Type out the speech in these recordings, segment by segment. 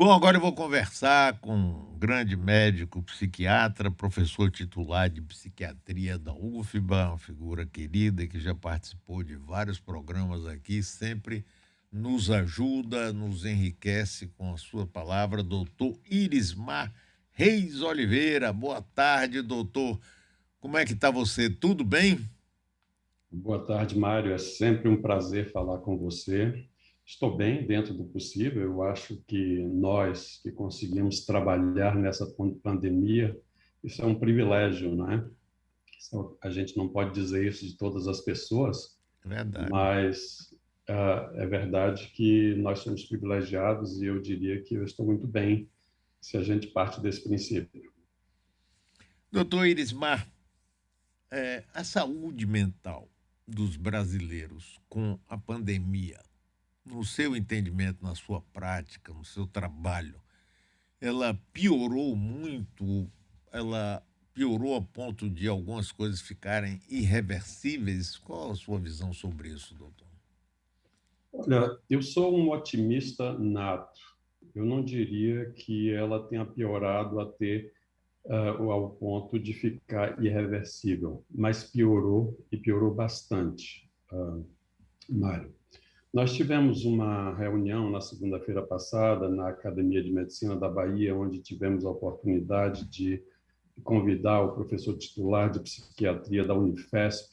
Bom, agora eu vou conversar com um grande médico psiquiatra, professor titular de psiquiatria da UFBA, uma figura querida que já participou de vários programas aqui, sempre nos ajuda, nos enriquece com a sua palavra, doutor Irismar Reis Oliveira. Boa tarde, doutor. Como é que está você? Tudo bem? Boa tarde, Mário. É sempre um prazer falar com você. Estou bem dentro do possível. Eu acho que nós que conseguimos trabalhar nessa pandemia, isso é um privilégio, né? A gente não pode dizer isso de todas as pessoas, Verdade. mas é verdade que nós somos privilegiados e eu diria que eu estou muito bem se a gente parte desse princípio. Doutor Irismar, a saúde mental dos brasileiros com a pandemia, no seu entendimento, na sua prática, no seu trabalho, ela piorou muito, ela piorou a ponto de algumas coisas ficarem irreversíveis? Qual a sua visão sobre isso, doutor? Olha, eu sou um otimista nato. Eu não diria que ela tenha piorado ao ponto de ficar irreversível, mas piorou e piorou bastante, Mário. Nós tivemos uma reunião na segunda-feira passada na Academia de Medicina da Bahia, onde tivemos a oportunidade de convidar o professor titular de psiquiatria da Unifesp,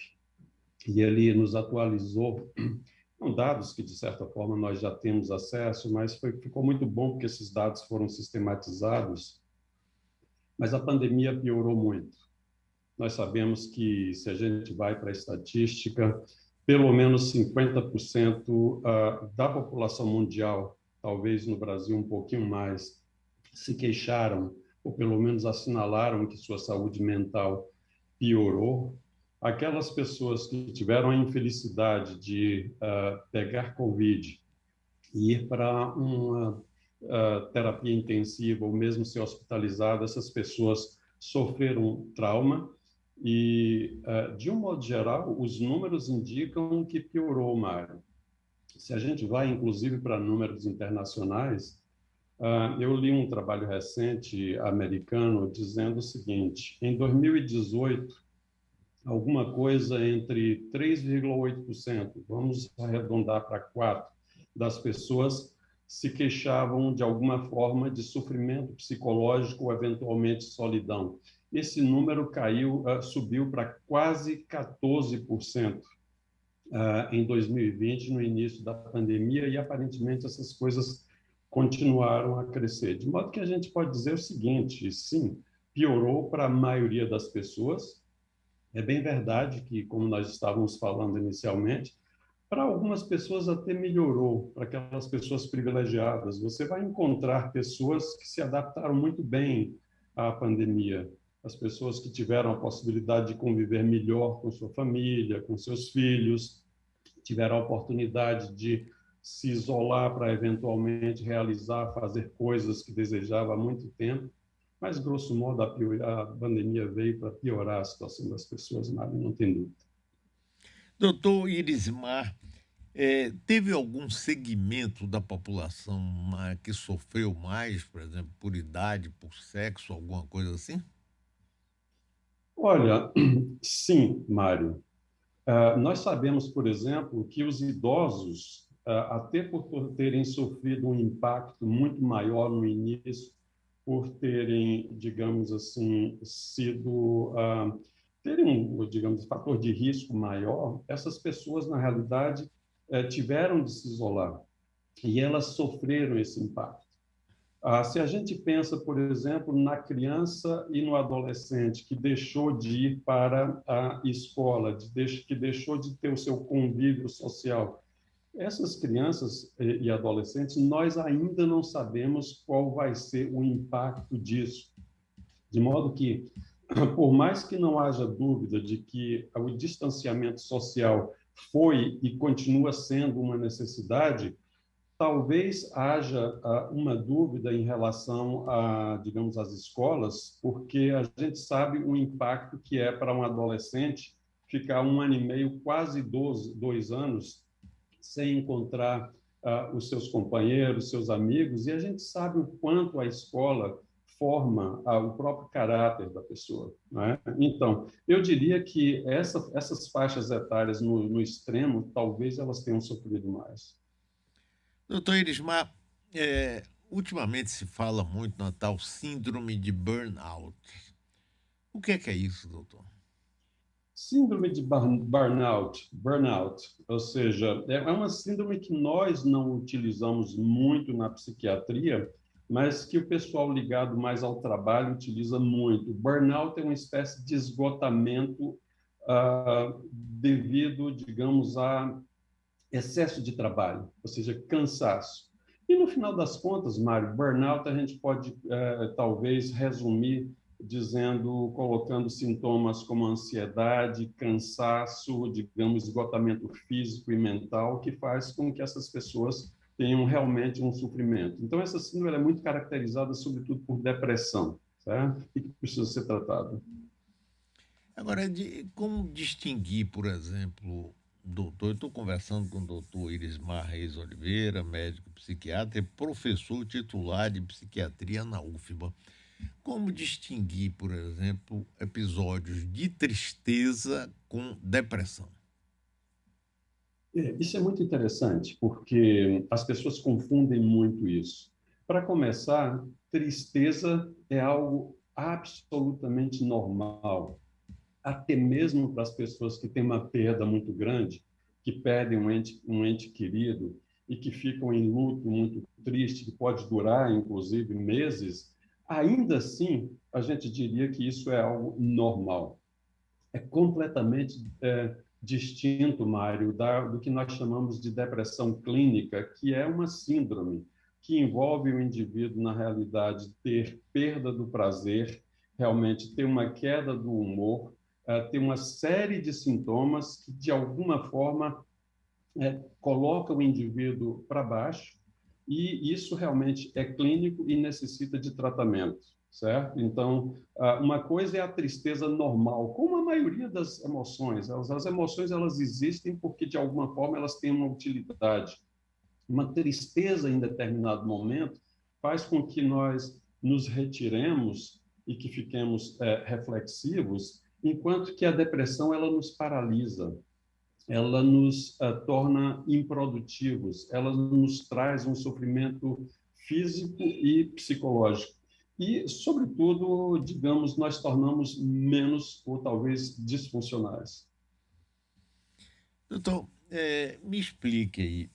e ele nos atualizou com dados que, de certa forma, nós já temos acesso, mas ficou muito bom porque esses dados foram sistematizados, mas a pandemia piorou muito. Nós sabemos que, se a gente vai para a estatística, pelo menos 50% da população mundial, talvez no Brasil um pouquinho mais, se queixaram, ou pelo menos assinalaram que sua saúde mental piorou. Aquelas pessoas que tiveram a infelicidade de pegar Covid e ir para uma terapia intensiva ou mesmo ser hospitalizada, essas pessoas sofreram trauma e, de um modo geral, os números indicam que piorou, Mário. Se a gente vai, inclusive, para números internacionais, eu li um trabalho recente americano dizendo o seguinte: em 2018, alguma coisa entre 3,8%, vamos arredondar para 4%, das pessoas se queixavam de alguma forma de sofrimento psicológico ou eventualmente solidão. Esse número subiu para quase 14% em 2020, no início da pandemia, e aparentemente essas coisas continuaram a crescer. De modo que a gente pode dizer o seguinte: sim, piorou para a maioria das pessoas. É bem verdade que, como nós estávamos falando inicialmente, para algumas pessoas até melhorou, para aquelas pessoas privilegiadas. Você vai encontrar pessoas que se adaptaram muito bem à pandemia, as pessoas que tiveram a possibilidade de conviver melhor com sua família, com seus filhos, tiveram a oportunidade de se isolar para eventualmente realizar, fazer coisas que desejava há muito tempo. Mas, grosso modo, a pandemia veio para piorar a situação das pessoas, nada, não tem dúvida. Doutor Irismar, teve algum segmento da população que sofreu mais, por exemplo, por idade, por sexo, alguma coisa assim? Olha, sim, Mário. Nós sabemos, por exemplo, que os idosos, até por terem sofrido um impacto muito maior no início, por terem, digamos assim, terem um, digamos, fator de risco maior, essas pessoas, na realidade, tiveram de se isolar e elas sofreram esse impacto. Se a gente pensa, por exemplo, na criança e no adolescente que deixou de ir para a escola, que deixou de ter o seu convívio social, essas crianças e adolescentes, nós ainda não sabemos qual vai ser o impacto disso. De modo que, por mais que não haja dúvida de que o distanciamento social foi e continua sendo uma necessidade, talvez haja uma dúvida em relação digamos, às escolas, porque a gente sabe o impacto que é para um adolescente ficar um ano e meio, quase 2 anos, sem encontrar os seus companheiros, seus amigos, e a gente sabe o quanto a escola forma o próprio caráter da pessoa, não é? Então, eu diria que essas faixas etárias no extremo, talvez elas tenham sofrido mais. Doutor Irismar, ultimamente se fala muito na tal síndrome de burnout. O que é isso, doutor? Síndrome de burnout, ou seja, é uma síndrome que nós não utilizamos muito na psiquiatria, mas que o pessoal ligado mais ao trabalho utiliza muito. Burnout é uma espécie de esgotamento devido, digamos, a excesso de trabalho, ou seja, cansaço. E no final das contas, Mário, burnout a gente pode talvez resumir dizendo, colocando sintomas como ansiedade, cansaço, digamos, esgotamento físico e mental, que faz com que essas pessoas tenham realmente um sofrimento. Então, essa síndrome é muito caracterizada, sobretudo, por depressão, certo? E que precisa ser tratada. Agora, como distinguir, por exemplo, doutor, eu estou conversando com o doutor Irismar Reis Oliveira, médico psiquiatra e professor titular de psiquiatria na UFBA. Como distinguir, por exemplo, episódios de tristeza com depressão? Isso é muito interessante, porque as pessoas confundem muito isso. Para começar, tristeza é algo absolutamente normal, até mesmo para as pessoas que têm uma perda muito grande, que perdem um ente querido e que ficam em luto muito triste, que pode durar, inclusive, meses, ainda assim, a gente diria que isso é algo normal. É completamente distinto, Mário, do que nós chamamos de depressão clínica, que é uma síndrome que envolve o indivíduo, na realidade, ter perda do prazer, realmente ter uma queda do humor, ter uma série de sintomas que, de alguma forma, coloca o indivíduo para baixo, e isso realmente é clínico e necessita de tratamento, certo? Então, uma coisa é a tristeza normal, como a maioria das emoções. As emoções, elas existem porque, de alguma forma, elas têm uma utilidade. Uma tristeza em determinado momento faz com que nós nos retiremos e que fiquemos reflexivos, enquanto que a depressão, ela nos paralisa, ela nos torna improdutivos, ela nos traz um sofrimento físico e psicológico. E, sobretudo, digamos, nós tornamos menos ou talvez disfuncionais. Doutor, me explique aí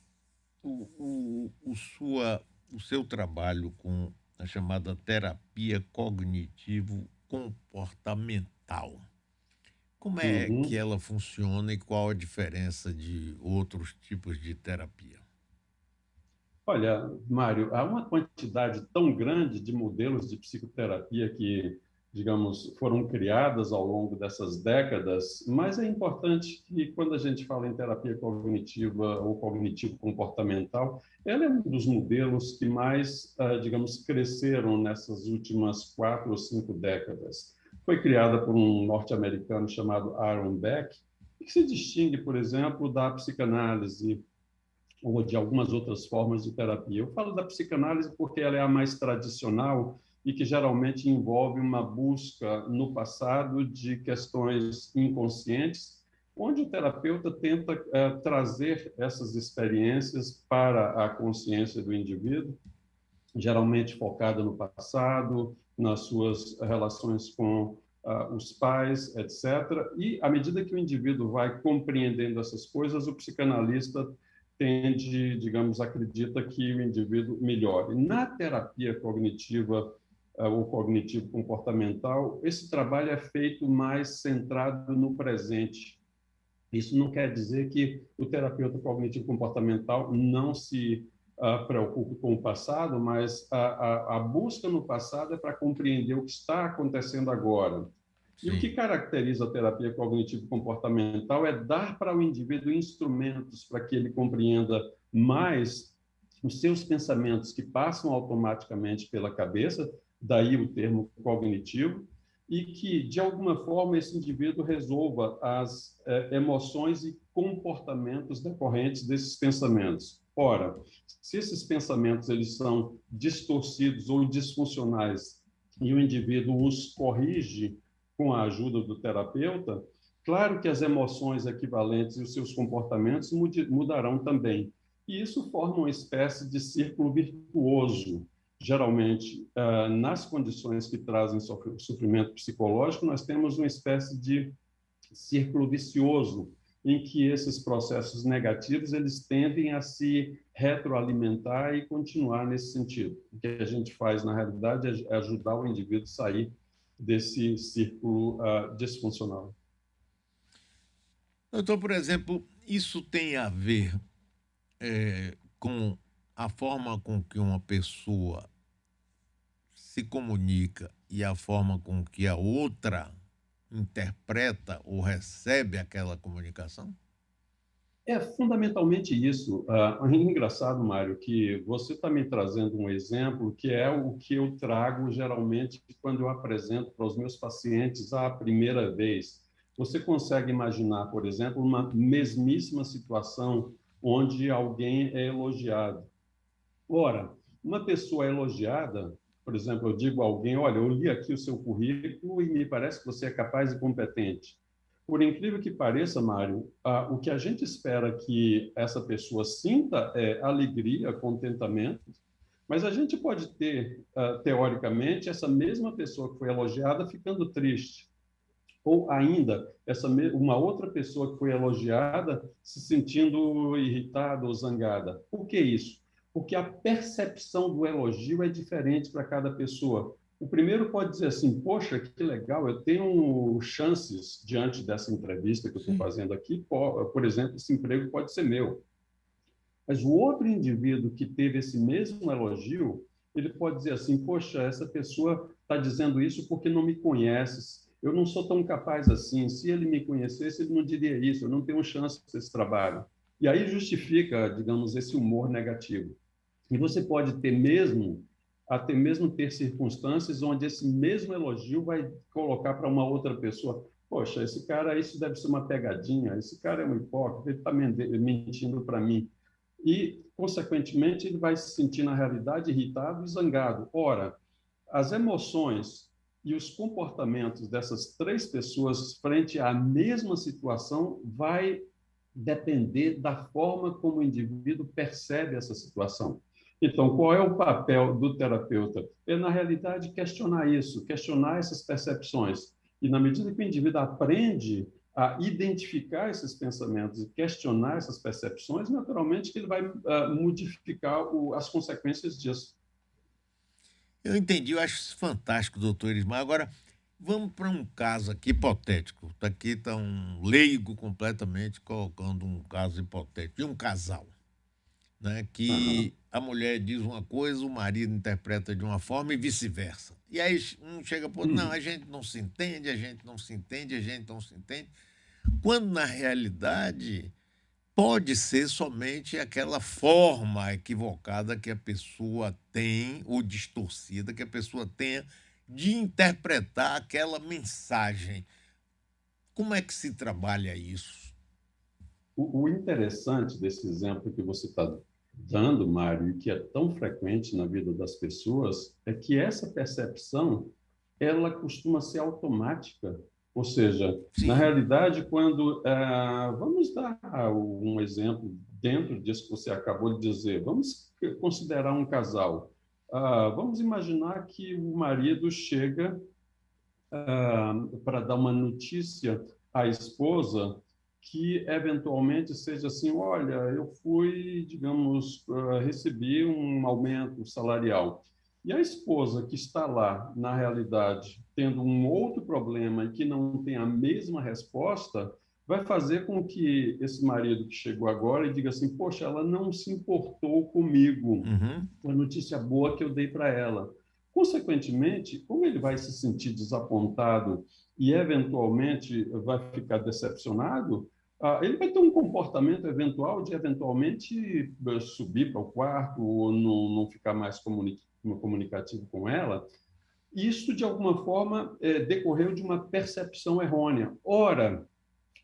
o seu trabalho com a chamada terapia cognitivo-comportamental. Como é que Uhum. ela funciona e qual a diferença de outros tipos de terapia? Olha, Mário, há uma quantidade tão grande de modelos de psicoterapia que, digamos, foram criadas ao longo dessas décadas, mas é importante que, quando a gente fala em terapia cognitiva ou cognitivo-comportamental, ela é um dos modelos que mais, digamos, cresceram nessas últimas 4 ou 5 décadas. Foi criada por um norte-americano chamado Aaron Beck, que se distingue, por exemplo, da psicanálise ou de algumas outras formas de terapia. Eu falo da psicanálise porque ela é a mais tradicional e que geralmente envolve uma busca no passado de questões inconscientes, onde o terapeuta tenta trazer essas experiências para a consciência do indivíduo, geralmente focada no passado, nas suas relações com os pais, etc. E, à medida que o indivíduo vai compreendendo essas coisas, o psicanalista tende, digamos, acredita que o indivíduo melhore. Na terapia cognitiva ou cognitivo-comportamental, esse trabalho é feito mais centrado no presente. Isso não quer dizer que o terapeuta cognitivo-comportamental não se preocupe com o passado, mas a busca no passado é para compreender o que está acontecendo agora. E o que Sim. caracteriza a terapia cognitivo-comportamental é dar para o indivíduo instrumentos para que ele compreenda mais os seus pensamentos que passam automaticamente pela cabeça, daí o termo cognitivo, e que, de alguma forma, esse indivíduo resolva as emoções e comportamentos decorrentes desses pensamentos. Ora, se esses pensamentos eles são distorcidos ou disfuncionais e o indivíduo os corrige com a ajuda do terapeuta, claro que as emoções equivalentes e os seus comportamentos mudarão também. E isso forma uma espécie de círculo virtuoso. Geralmente, nas condições que trazem sofrimento psicológico, nós temos uma espécie de círculo vicioso, em que esses processos negativos eles tendem a se retroalimentar e continuar nesse sentido. O que a gente faz, na realidade, é ajudar o indivíduo a sair desse círculo disfuncional. Doutor, por exemplo, isso tem a ver com a forma com que uma pessoa se comunica e a forma com que a outra interpreta ou recebe aquela comunicação? É fundamentalmente isso. É engraçado, Mário, que você está me trazendo um exemplo que é o que eu trago geralmente quando eu apresento para os meus pacientes a primeira vez. Você consegue imaginar, por exemplo, uma mesmíssima situação onde alguém é elogiado. Ora, uma pessoa elogiada, por exemplo, eu digo a alguém, olha, eu li aqui o seu currículo e me parece que você é capaz e competente. Por incrível que pareça, Mário, o que a gente espera que essa pessoa sinta é alegria, contentamento, mas a gente pode ter, teoricamente, essa mesma pessoa que foi elogiada ficando triste. Ou ainda, uma outra pessoa que foi elogiada se sentindo irritada ou zangada. Por que isso? Porque a percepção do elogio é diferente para cada pessoa. O primeiro pode dizer assim, poxa, que legal, eu tenho chances diante dessa entrevista que eu estou Sim. fazendo aqui, por exemplo, esse emprego pode ser meu. Mas o outro indivíduo que teve esse mesmo elogio, ele pode dizer assim, poxa, essa pessoa está dizendo isso porque não me conhece, eu não sou tão capaz assim, se ele me conhecesse, ele não diria isso, eu não tenho chance desse trabalho. E aí justifica, digamos, esse humor negativo. E você pode ter mesmo, até mesmo ter circunstâncias onde esse mesmo elogio vai colocar para uma outra pessoa, poxa, esse cara, isso deve ser uma pegadinha, esse cara é um hipócrita, ele está mentindo para mim. E, consequentemente, ele vai se sentir, na realidade, irritado e zangado. Ora, as emoções e os comportamentos dessas três pessoas frente à mesma situação vai depender da forma como o indivíduo percebe essa situação. Então, qual é o papel do terapeuta? É, na realidade, questionar isso, questionar essas percepções. E, na medida que o indivíduo aprende a identificar esses pensamentos e questionar essas percepções, naturalmente que ele vai modificar as consequências disso. Eu entendi, eu acho isso fantástico, doutor Ismar. Agora, vamos para um caso aqui hipotético. Aqui está um leigo completamente colocando um caso hipotético de um casal, né? Que Uhum. a mulher diz uma coisa, o marido interpreta de uma forma e vice-versa. E aí um chega para outro, não, a gente não se entende, a gente não se entende, a gente não se entende. Quando na realidade pode ser somente aquela forma equivocada que a pessoa tem, ou distorcida, que a pessoa tenha de interpretar aquela mensagem. Como é que se trabalha isso? O interessante desse exemplo que você está dando, Mário, e que é tão frequente na vida das pessoas, é que essa percepção ela costuma ser automática. Ou seja, na Sim. realidade, quando vamos dar um exemplo dentro disso que você acabou de dizer, vamos considerar um casal. Vamos imaginar que o marido chega para dar uma notícia à esposa que eventualmente seja assim, olha, eu fui, digamos, recebi um aumento salarial. E a esposa que está lá, na realidade, tendo um outro problema e que não tem a mesma resposta, vai fazer com que esse marido que chegou agora e diga assim, poxa, ela não se importou comigo Uhum. com a notícia boa que eu dei para ela. Consequentemente, como ele vai se sentir desapontado e eventualmente vai ficar decepcionado, ele vai ter um comportamento eventual de eventualmente subir para o quarto ou não ficar mais comunicativo com ela. Isso, de alguma forma, decorreu de uma percepção errônea. Ora,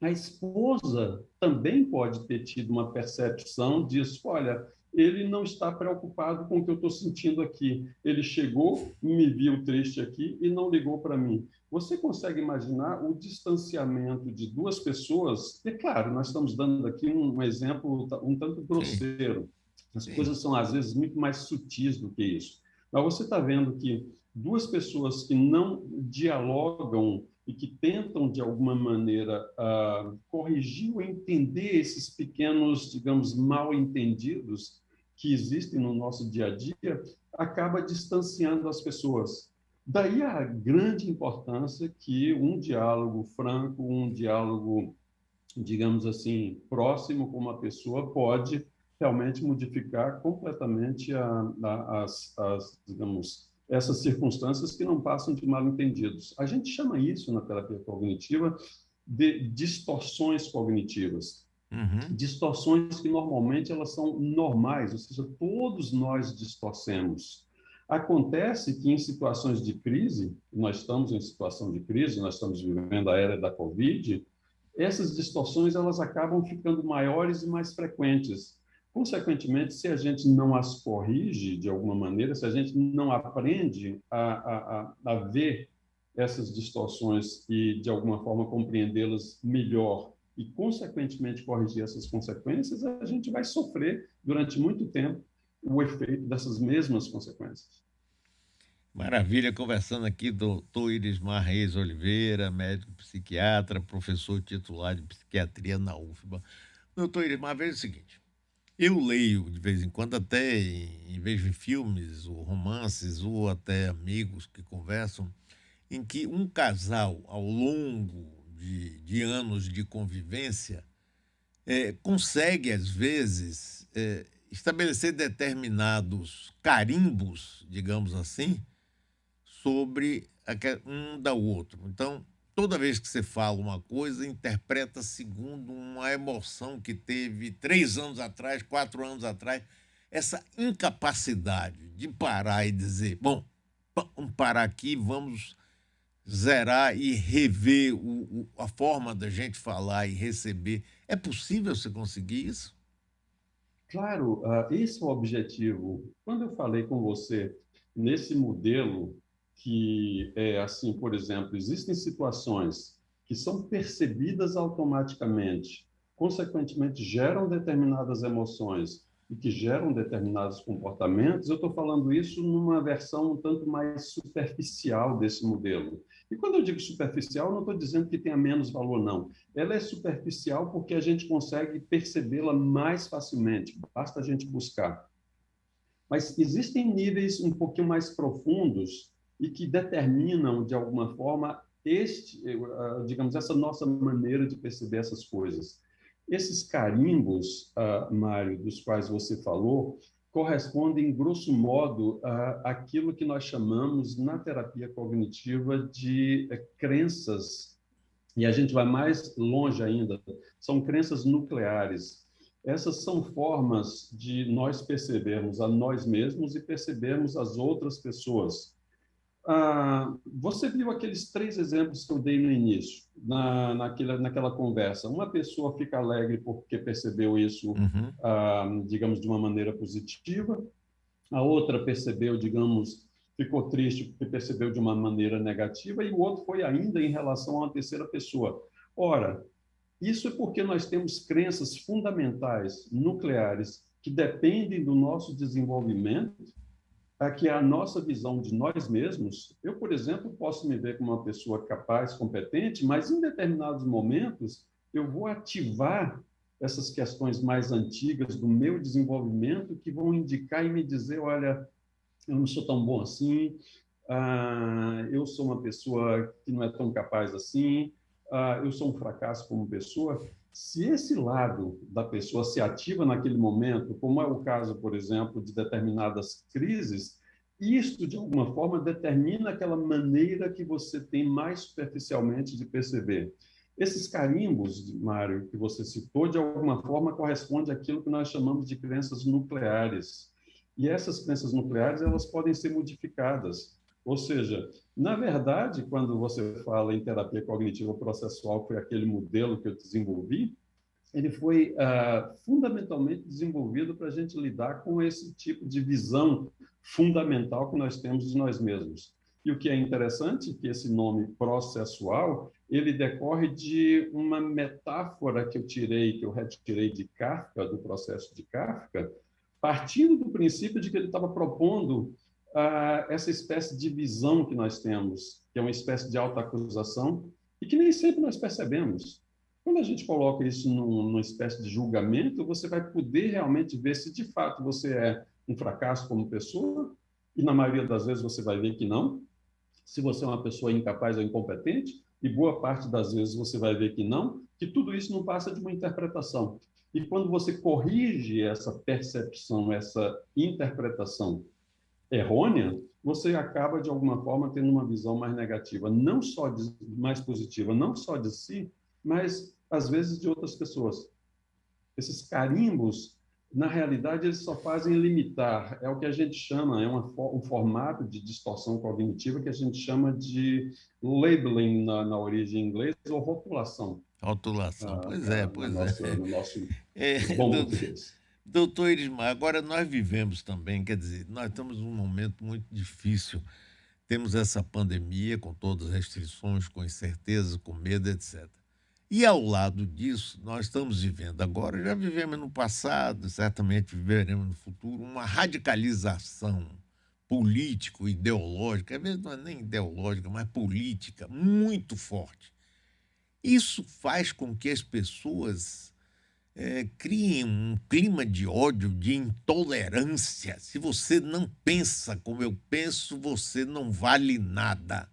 a esposa também pode ter tido uma percepção disso. Olha, ele não está preocupado com o que eu estou sentindo aqui. Ele chegou, me viu triste aqui e não ligou para mim. Você consegue imaginar o distanciamento de duas pessoas? É claro, nós estamos dando aqui um exemplo um tanto Sim, grosseiro. As sim. coisas são, às vezes, muito mais sutis do que isso. Mas você está vendo que duas pessoas que não dialogam e que tentam, de alguma maneira, corrigir ou entender esses pequenos, digamos, mal-entendidos que existem no nosso dia a dia, acaba distanciando as pessoas. Daí a grande importância que um diálogo franco, um diálogo, digamos assim, próximo com uma pessoa pode realmente modificar completamente digamos, essas circunstâncias que não passam de mal-entendidos. A gente chama isso na terapia cognitiva de distorções cognitivas. Uhum. Distorções que normalmente elas são normais, ou seja, todos nós distorcemos. Acontece que em situações de crise, nós estamos em situação de crise, nós estamos vivendo a era da Covid, essas distorções elas acabam ficando maiores e mais frequentes. Consequentemente, se a gente não as corrige de alguma maneira, se a gente não aprende a ver essas distorções e, de alguma forma, compreendê-las melhor e, consequentemente, corrigir essas consequências, a gente vai sofrer durante muito tempo o efeito dessas mesmas consequências. Maravilha, conversando aqui, doutor Irismar Reis Oliveira, médico psiquiatra, professor titular de psiquiatria na UFBA. Doutor Irismar, veja o seguinte, eu leio de vez em quando, até em vez de filmes ou romances, ou até amigos que conversam, em que um casal, ao longo de anos de convivência, consegue, às vezes, estabelecer determinados carimbos, digamos assim, sobre um da outro. Então, toda vez que você fala uma coisa, interpreta segundo uma emoção que teve 3 anos atrás, 4 anos atrás. Essa incapacidade de parar e dizer, bom, vamos parar aqui, vamos zerar e rever a forma da gente falar e receber. É possível você conseguir isso? Claro, esse é o objetivo. Quando eu falei com você nesse modelo que é assim, por exemplo, existem situações que são percebidas automaticamente, consequentemente geram determinadas emoções e que geram determinados comportamentos, eu estou falando isso numa versão um tanto mais superficial desse modelo. E quando eu digo superficial, não estou dizendo que tenha menos valor, não. Ela é superficial porque a gente consegue percebê-la mais facilmente, basta a gente buscar. Mas existem níveis um pouquinho mais profundos e que determinam, de alguma forma, digamos, essa nossa maneira de perceber essas coisas. Esses carimbos, Mário, dos quais você falou, correspondem, grosso modo, àquilo que nós chamamos, na terapia cognitiva, de crenças, e a gente vai mais longe ainda, são crenças nucleares. Essas são formas de nós percebermos a nós mesmos e percebermos as outras pessoas. Você viu aqueles 3 exemplos que eu dei no início, naquela conversa. Uma pessoa fica alegre porque percebeu isso, Uhum. digamos, de uma maneira positiva. A outra percebeu, digamos, ficou triste porque percebeu de uma maneira negativa, e o outro foi ainda em relação a uma terceira pessoa. Ora, isso é porque nós temos crenças fundamentais, nucleares, que dependem do nosso desenvolvimento, que é a nossa visão de nós mesmos. Eu, por exemplo, posso me ver como uma pessoa capaz, competente, mas em determinados momentos eu vou ativar essas questões mais antigas do meu desenvolvimento que vão indicar e me dizer, olha, eu não sou tão bom assim, eu sou uma pessoa que não é tão capaz assim, eu sou um fracasso como pessoa. Se esse lado da pessoa se ativa naquele momento, como é o caso, por exemplo, de determinadas crises, isto, de alguma forma, determina aquela maneira que você tem mais superficialmente de perceber. Esses carimbos, Mário, que você citou, de alguma forma, corresponde àquilo que nós chamamos de crenças nucleares. E essas crenças nucleares, elas podem ser modificadas. Ou seja, na verdade, quando você fala em terapia cognitiva processual, que foi aquele modelo que eu desenvolvi, ele foi fundamentalmente desenvolvido para a gente lidar com esse tipo de visão fundamental que nós temos de nós mesmos. E o que é interessante é que esse nome processual, ele decorre de uma metáfora que eu retirei de Kafka, do processo de Kafka, partindo do princípio de que ele estava propondo essa espécie de visão que nós temos, que é uma espécie de autoacusação, e que nem sempre nós percebemos. Quando a gente coloca isso numa espécie de julgamento, você vai poder realmente ver se de fato você é um fracasso como pessoa, e na maioria das vezes você vai ver que não, se você é uma pessoa incapaz ou incompetente, e boa parte das vezes você vai ver que não, que tudo isso não passa de uma interpretação. E quando você corrige essa percepção, essa interpretação errônea, você acaba, de alguma forma, tendo uma visão mais negativa, não só mais positiva, não só de si, mas, às vezes, de outras pessoas. Esses carimbos, na realidade, eles só fazem limitar. É o que a gente chama, um formato de distorção cognitiva que a gente chama de labeling na origem inglesa, ou rotulação, Rotulação. Pois é, pois é. no nosso É, bom português. doutor Irismar, agora nós vivemos também, quer dizer, nós estamos num momento muito difícil. Temos essa pandemia com todas as restrições, com incerteza, com medo, etc. E ao lado disso, nós estamos vivendo agora, já vivemos no passado, certamente viveremos no futuro, uma radicalização político-ideológica, às vezes não é nem ideológica, mas política, muito forte. Isso faz com que as pessoas criem um clima de ódio, de intolerância. Se você não pensa como eu penso, você não vale nada.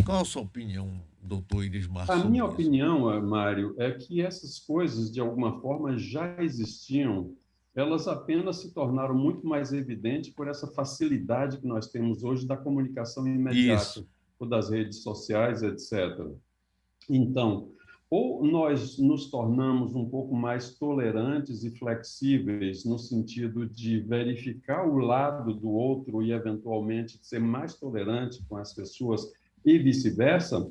Qual a sua opinião, doutor Irismar, A sobre minha isso? opinião, Mário, é que essas coisas, de alguma forma, já existiam, elas apenas se tornaram muito mais evidentes por essa facilidade que nós temos hoje da comunicação Isso. imediata, ou das redes sociais, etc. Então, ou nós nos tornamos um pouco mais tolerantes e flexíveis, no sentido de verificar o lado do outro e, eventualmente, ser mais tolerante com as pessoas e vice-versa,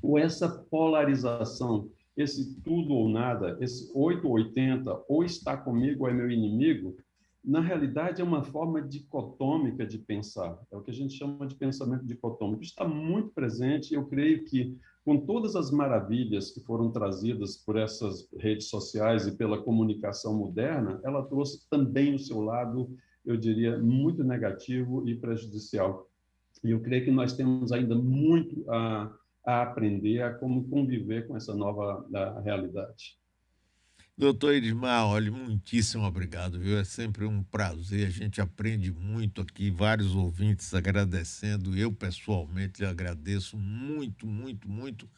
ou essa polarização, esse tudo ou nada, esse 8 ou 80, ou está comigo ou é meu inimigo, na realidade é uma forma dicotômica de pensar. É o que a gente chama de pensamento dicotômico. Isso está muito presente e eu creio que, com todas as maravilhas que foram trazidas por essas redes sociais e pela comunicação moderna, ela trouxe também o seu lado, eu diria, muito negativo e prejudicial. E eu creio que nós temos ainda muito a aprender a como conviver com essa nova realidade. Doutor Irismar, olha, muitíssimo obrigado, viu? É sempre um prazer, a gente aprende muito aqui, vários ouvintes agradecendo, eu pessoalmente lhe agradeço muito, muito, muito,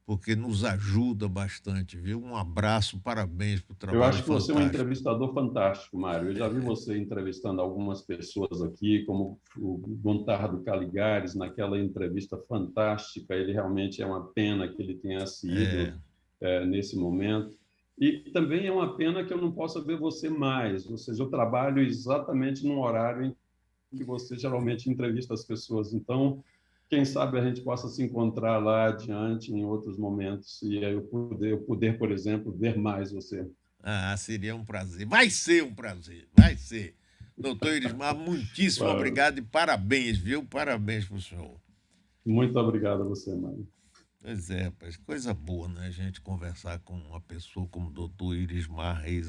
porque nos ajuda bastante, viu? Um abraço, parabéns pelo Eu trabalho acho que você é um fantástico. entrevistador fantástico, Mário. Eu já vi você entrevistando algumas pessoas aqui, como o Gontardo Caligares, naquela entrevista fantástica. Ele realmente é uma pena que ele tenha se É, ido nesse momento. E também é uma pena que eu não possa ver você mais. Ou seja, eu trabalho exatamente no horário em que você geralmente entrevista as pessoas. Então, quem sabe a gente possa se encontrar lá adiante em outros momentos e aí eu poder, por exemplo, ver mais você. seria um prazer. Vai ser um prazer, vai ser. Doutor Irismar, muitíssimo Claro. obrigado e parabéns, viu? Parabéns para o senhor. Muito obrigado a você, Mário. Pois é, rapaz, coisa boa, né? A gente conversar com uma pessoa como o doutor Irismar Reis